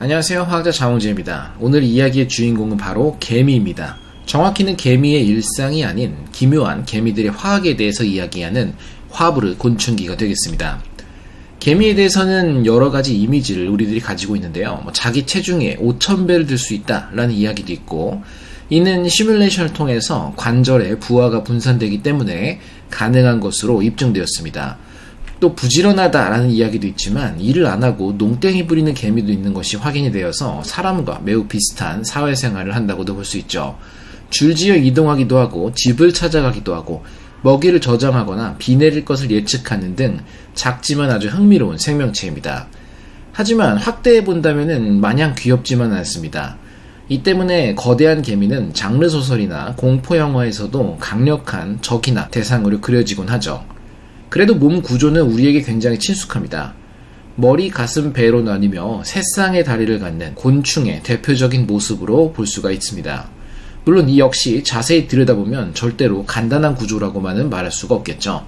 안녕하세요. 화학자 장홍재입니다. 오늘 이야기의 주인공은 바로 개미입니다. 정확히는 개미의 일상이 아닌 기묘한 개미들의 화학에 대해서 이야기하는 화브르 곤충기가 되겠습니다. 개미에 대해서는 여러가지 이미지를 우리들이 가지고 있는데요. 자기 체중의 5000배를 들 수 있다라는 이야기도 있고, 이는 시뮬레이션을 통해서 관절에 부하가 분산되기 때문에 가능한 것으로 입증되었습니다. 또 부지런하다라는 이야기도 있지만 일을 안하고 농땡이 부리는 개미도 있는 것이 확인이 되어서 사람과 매우 비슷한 사회생활을 한다고도 볼 수 있죠. 줄지어 이동하기도 하고 집을 찾아가기도 하고 먹이를 저장하거나 비 내릴 것을 예측하는 등 작지만 아주 흥미로운 생명체입니다. 하지만 확대해본다면 마냥 귀엽지만 않습니다. 이 때문에 거대한 개미는 장르소설이나 공포영화에서도 강력한 적이나 대상으로 그려지곤 하죠. 그래도 몸 구조는 우리에게 굉장히 친숙합니다. 머리, 가슴, 배로 나뉘며 세 쌍의 다리를 갖는 곤충의 대표적인 모습으로 볼 수가 있습니다. 물론 이 역시 자세히 들여다보면 절대로 간단한 구조라고만은 말할 수가 없겠죠.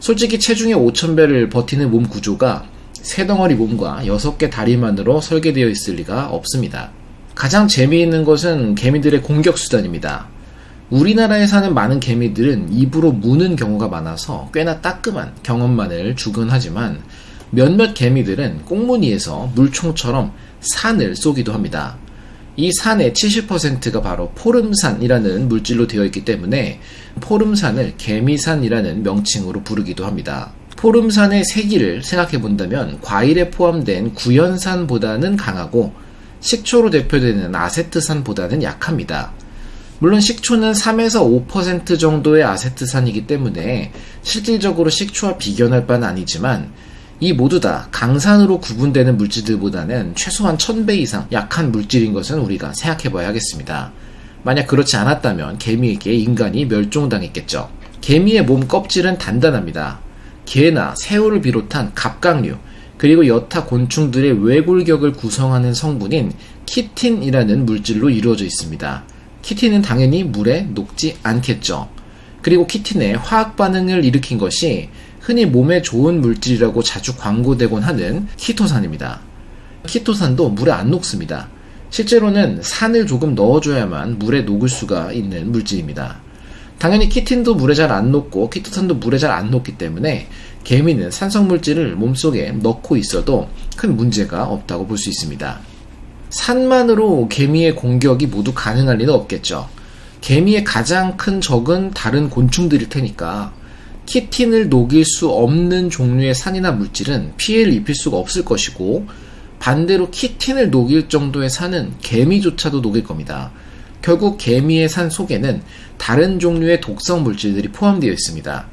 솔직히 체중의 5000배를 버티는 몸 구조가 세 덩어리 몸과 6개 다리만으로 설계되어 있을 리가 없습니다. 가장 재미있는 것은 개미들의 공격 수단입니다. 우리나라에 사는 많은 개미들은 입으로 무는 경우가 많아서 꽤나 따끔한 경험만을 주곤 하지만 몇몇 개미들은 꽁무니에서 물총처럼 산을 쏘기도 합니다. 이 산의 70%가 바로 포름산이라는 물질로 되어 있기 때문에 포름산을 개미산이라는 명칭으로 부르기도 합니다. 포름산의 세기를 생각해 본다면 과일에 포함된 구연산보다는 강하고 식초로 대표되는 아세트산보다는 약합니다. 물론 식초는 3에서 5% 정도의 아세트산이기 때문에 실질적으로 식초와 비견할 바는 아니지만 이 모두 다 강산으로 구분되는 물질들보다는 최소한 1000배 이상 약한 물질인 것은 우리가 생각해봐야 하겠습니다. 만약 그렇지 않았다면 개미에게 인간이 멸종당했겠죠. 개미의 몸 껍질은 단단합니다. 개나 새우를 비롯한 갑각류 그리고 여타 곤충들의 외골격을 구성하는 성분인 키틴이라는 물질로 이루어져 있습니다. 키틴은 당연히 물에 녹지 않겠죠. 그리고 키틴의 화학 반응을 일으킨 것이 흔히 몸에 좋은 물질이라고 자주 광고되곤 하는 키토산입니다. 키토산도 물에 안 녹습니다. 실제로는 산을 조금 넣어줘야만 물에 녹을 수가 있는 물질입니다. 당연히 키틴도 물에 잘 안 녹고 키토산도 물에 잘 안 녹기 때문에 개미는 산성물질을 몸속에 넣고 있어도 큰 문제가 없다고 볼 수 있습니다. 산만으로 개미의 공격이 모두 가능할 리는 없겠죠. 개미의 가장 큰 적은 다른 곤충들일 테니까 키틴을 녹일 수 없는 종류의 산이나 물질은 피해를 입힐 수가 없을 것이고, 반대로 키틴을 녹일 정도의 산은 개미조차도 녹일 겁니다. 결국 개미의 산 속에는 다른 종류의 독성 물질들이 포함되어 있습니다.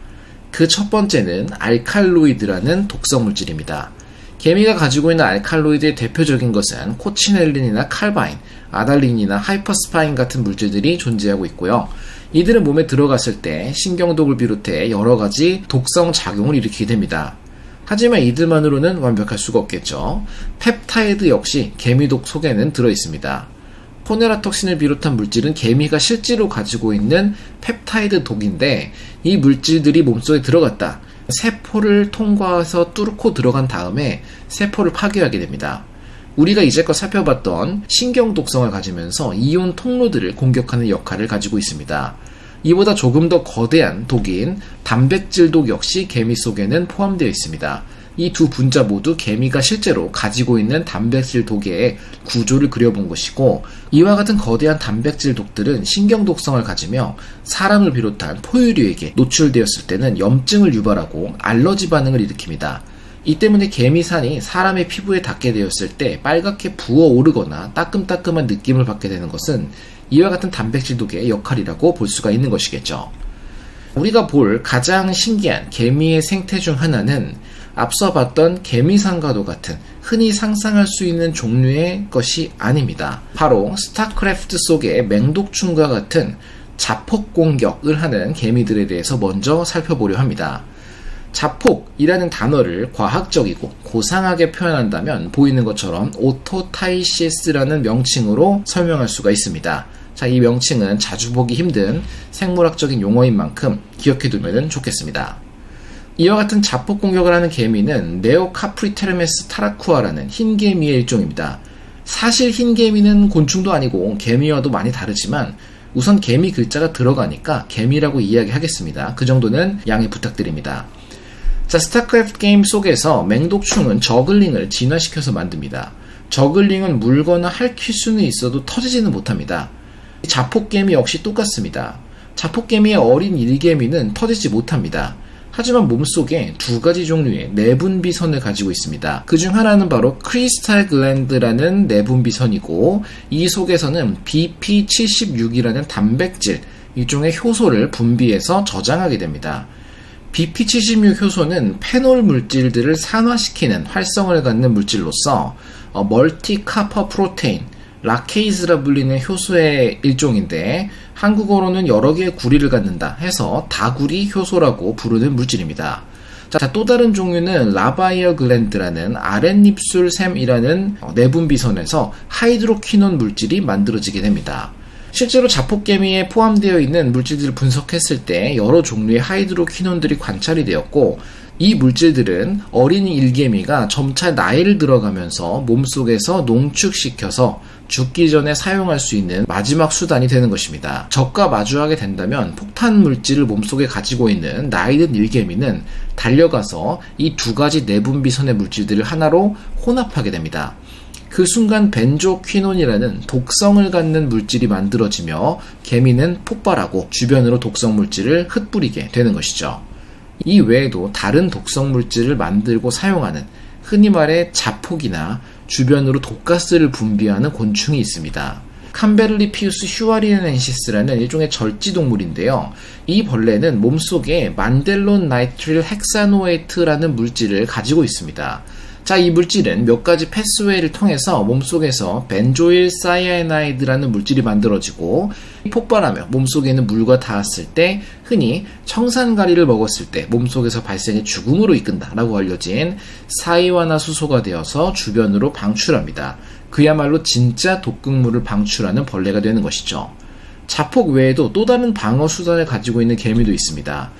그 첫 번째는 알칼로이드라는 독성 물질입니다. 개미가 가지고 있는 알칼로이드의 대표적인 것은 코치넬린이나 칼바인, 아달린이나 하이퍼스파인 같은 물질들이 존재하고 있고요. 이들은 몸에 들어갔을 때 신경독을 비롯해 여러가지 독성 작용을 일으키게 됩니다. 하지만 이들만으로는 완벽할 수가 없겠죠. 펩타이드 역시 개미독 속에는 들어있습니다. 포네라톡신을 비롯한 물질은 개미가 실제로 가지고 있는 펩타이드 독인데, 이 물질들이 몸속에 들어갔다, 세포를 통과해서 뚫고 들어간 다음에 세포를 파괴하게 됩니다. 우리가 이제껏 살펴봤던 신경 독성을 가지면서 이온 통로들을 공격하는 역할을 가지고 있습니다. 이보다 조금 더 거대한 독인 단백질독 역시 개미 속에는 포함되어 있습니다. 이 두 분자 모두 개미가 실제로 가지고 있는 단백질 독의 구조를 그려본 것이고, 이와 같은 거대한 단백질 독들은 신경 독성을 가지며 사람을 비롯한 포유류에게 노출되었을 때는 염증을 유발하고 알러지 반응을 일으킵니다. 이 때문에 개미산이 사람의 피부에 닿게 되었을 때 빨갛게 부어오르거나 따끔따끔한 느낌을 받게 되는 것은 이와 같은 단백질 독의 역할이라고 볼 수가 있는 것이겠죠. 우리가 볼 가장 신기한 개미의 생태 중 하나는 앞서 봤던 개미산과도 같은 흔히 상상할 수 있는 종류의 것이 아닙니다. 바로 스타크래프트 속의 맹독충과 같은 자폭 공격을 하는 개미들에 대해서 먼저 살펴보려 합니다. 자폭이라는 단어를 과학적이고 고상하게 표현한다면 보이는 것처럼 오토타이시스라는 명칭으로 설명할 수가 있습니다. 자, 이 명칭은 자주 보기 힘든 생물학적인 용어인 만큼 기억해두면 좋겠습니다. 이와 같은 자폭 공격을 하는 개미는 네오카프리테르메스 타라쿠아라는 흰개미의 일종입니다. 사실 흰 개미는 곤충도 아니고 개미와도 많이 다르지만 우선 개미 글자가 들어가니까 개미라고 이야기하겠습니다. 그 정도는 양해 부탁드립니다. 자, 스타크래프트 게임 속에서 맹독충은 저글링을 진화시켜서 만듭니다. 저글링은 물거나 핥힐 수는 있어도 터지지는 못합니다. 자폭개미 역시 똑같습니다. 자폭개미의 어린 일개미는 터지지 못합니다. 하지만 몸속에 두 가지 종류의 내분비선을 가지고 있습니다. 그중 하나는 바로 크리스탈 글랜드라는 내분비선이고, 이 속에서는 BP76이라는 단백질, 일종의 효소를 분비해서 저장하게 됩니다. BP76 효소는 페놀 물질들을 산화시키는 활성을 갖는 물질로서 멀티카퍼 프로테인, 라케이즈라 불리는 효소의 일종인데 한국어로는 여러 개의 구리를 갖는다 해서 다구리 효소라고 부르는 물질입니다. 자, 또 다른 종류는 라바이어 글랜드라는 아랫입술샘이라는 내분비선에서 하이드로퀴논 물질이 만들어지게 됩니다. 실제로 자폭개미에 포함되어 있는 물질들을 분석했을 때 여러 종류의 하이드로퀴논들이 관찰이 되었고, 이 물질들은 어린 일개미가 점차 나이를 들어가면서 몸속에서 농축시켜서 죽기 전에 사용할 수 있는 마지막 수단이 되는 것입니다. 적과 마주하게 된다면 폭탄 물질을 몸속에 가지고 있는 나이든 일개미는 달려가서 이 두 가지 내분비선의 물질들을 하나로 혼합하게 됩니다. 그 순간 벤조퀴논이라는 독성을 갖는 물질이 만들어지며 개미는 폭발하고 주변으로 독성 물질을 흩뿌리게 되는 것이죠. 이 외에도 다른 독성 물질을 만들고 사용하는, 흔히 말해 자폭이나 주변으로 독가스를 분비하는 곤충이 있습니다. 캄베를리피우스 휴아리넨시스라는 일종의 절지동물인데요. 이 벌레는 몸속에 만델론 나이트릴 헥사노에이트라는 물질을 가지고 있습니다. 자, 이 물질은 몇 가지 패스웨이를 통해서 몸속에서 벤조일 사이아나이드라는 물질이 만들어지고, 폭발하며 몸속에 있는 물과 닿았을 때 흔히 청산가리를 먹었을 때 몸속에서 발생해 죽음으로 이끈다라고 알려진 사이와나수소가 되어서 주변으로 방출합니다. 그야말로 진짜 독극물을 방출하는 벌레가 되는 것이죠. 자폭 외에도 또 다른 방어 수단을 가지고 있는 개미도 있습니다.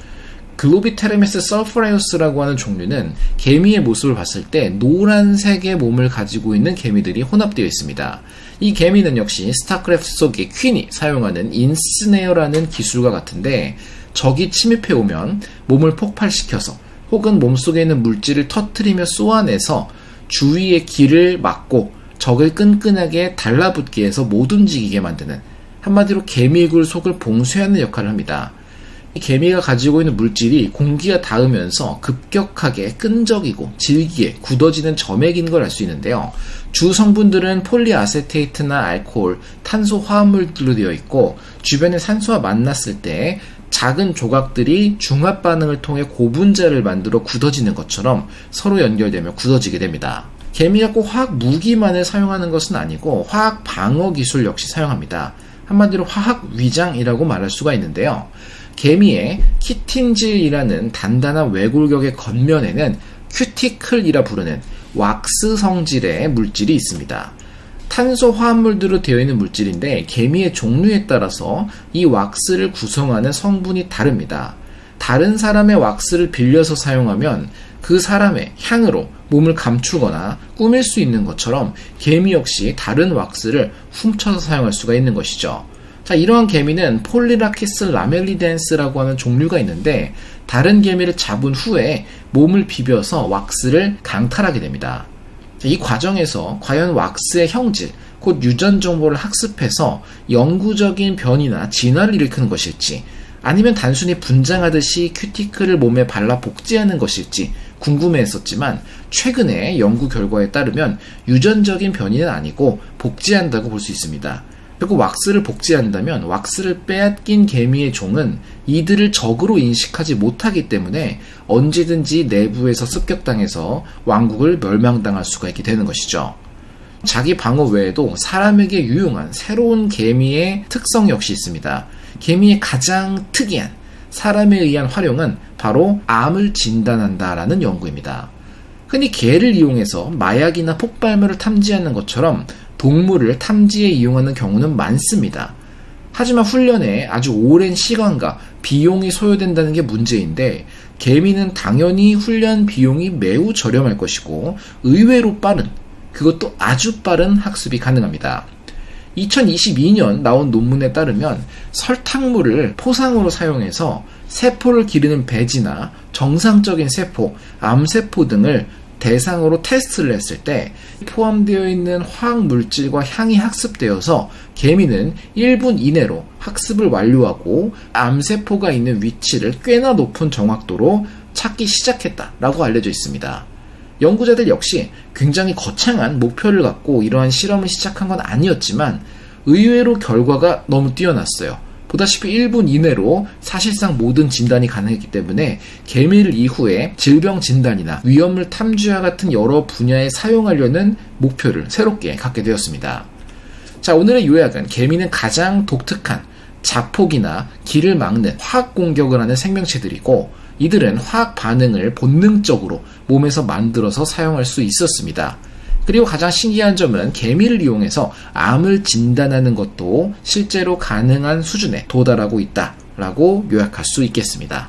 글로비테르메스 설퍼레우스라고 하는 종류는 개미의 모습을 봤을 때 노란색의 몸을 가지고 있는 개미들이 혼합되어 있습니다. 이 개미는 역시 스타크래프트 속의 퀸이 사용하는 인스네어라는 기술과 같은데, 적이 침입해 오면 몸을 폭발시켜서 혹은 몸속에 있는 물질을 터뜨리며 쏘아내서 주위의 길을 막고 적을 끈끈하게 달라붙게 해서 못 움직이게 만드는, 한마디로 개미굴 속을 봉쇄하는 역할을 합니다. 이 개미가 가지고 있는 물질이 공기가 닿으면서 급격하게 끈적이고 질기게 굳어지는 점액인 걸 알 수 있는데요. 주 성분들은 폴리아세테이트나 알코올, 탄소 화합물들로 되어 있고, 주변의 산소와 만났을 때 작은 조각들이 중합 반응을 통해 고분자를 만들어 굳어지는 것처럼 서로 연결되며 굳어지게 됩니다. 개미가 꼭 화학 무기만을 사용하는 것은 아니고 화학 방어 기술 역시 사용합니다. 한마디로 화학 위장이라고 말할 수가 있는데요. 개미의 키틴질이라는 단단한 외골격의 겉면에는 큐티클이라 부르는 왁스 성질의 물질이 있습니다. 탄소 화합물들로 되어 있는 물질인데 개미의 종류에 따라서 이 왁스를 구성하는 성분이 다릅니다. 다른 사람의 왁스를 빌려서 사용하면 그 사람의 향으로 몸을 감추거나 꾸밀 수 있는 것처럼 개미 역시 다른 왁스를 훔쳐서 사용할 수가 있는 것이죠. 자, 이러한 개미는 폴리라키스 라멜리덴스라고 하는 종류가 있는데, 다른 개미를 잡은 후에 몸을 비벼서 왁스를 강탈하게 됩니다. 자, 이 과정에서 과연 왁스의 형질, 곧 유전 정보를 학습해서 영구적인 변이나 진화를 일으키는 것일지, 아니면 단순히 분장하듯이 큐티클을 몸에 발라 복제하는 것일지 궁금해했었지만, 최근에 연구 결과에 따르면 유전적인 변이는 아니고 복제한다고 볼 수 있습니다. 그리고 왁스를 복제한다면 왁스를 빼앗긴 개미의 종은 이들을 적으로 인식하지 못하기 때문에 언제든지 내부에서 습격당해서 왕국을 멸망당할 수가 있게 되는 것이죠. 자기 방어 외에도 사람에게 유용한 새로운 개미의 특성 역시 있습니다. 개미의 가장 특이한 사람에 의한 활용은 바로 암을 진단한다라는 연구입니다. 흔히 개를 이용해서 마약이나 폭발물을 탐지하는 것처럼 동물을 탐지에 이용하는 경우는 많습니다. 하지만 훈련에 아주 오랜 시간과 비용이 소요된다는 게 문제인데, 개미는 당연히 훈련 비용이 매우 저렴할 것이고 의외로 빠른, 그것도 아주 빠른 학습이 가능합니다. 2022년 나온 논문에 따르면 설탕물을 포상으로 사용해서 세포를 기르는 배지나 정상적인 세포, 암세포 등을 대상으로 테스트를 했을 때 포함되어 있는 화학 물질과 향이 학습되어서 개미는 1분 이내로 학습을 완료하고 암세포가 있는 위치를 꽤나 높은 정확도로 찾기 시작했다라고 알려져 있습니다. 연구자들 역시 굉장히 거창한 목표를 갖고 이러한 실험을 시작한 건 아니었지만 의외로 결과가 너무 뛰어났어요. 보다시피 1분 이내로 사실상 모든 진단이 가능했기 때문에 개미를 이후에 질병 진단이나 위험물 탐지와 같은 여러 분야에 사용하려는 목표를 새롭게 갖게 되었습니다. 자, 오늘의 요약은 개미는 가장 독특한 자폭이나 길을 막는 화학 공격을 하는 생명체들이고 이들은 화학 반응을 본능적으로 몸에서 만들어서 사용할 수 있었습니다. 그리고 가장 신기한 점은 개미를 이용해서 암을 진단하는 것도 실제로 가능한 수준에 도달하고 있다라고 요약할 수 있겠습니다.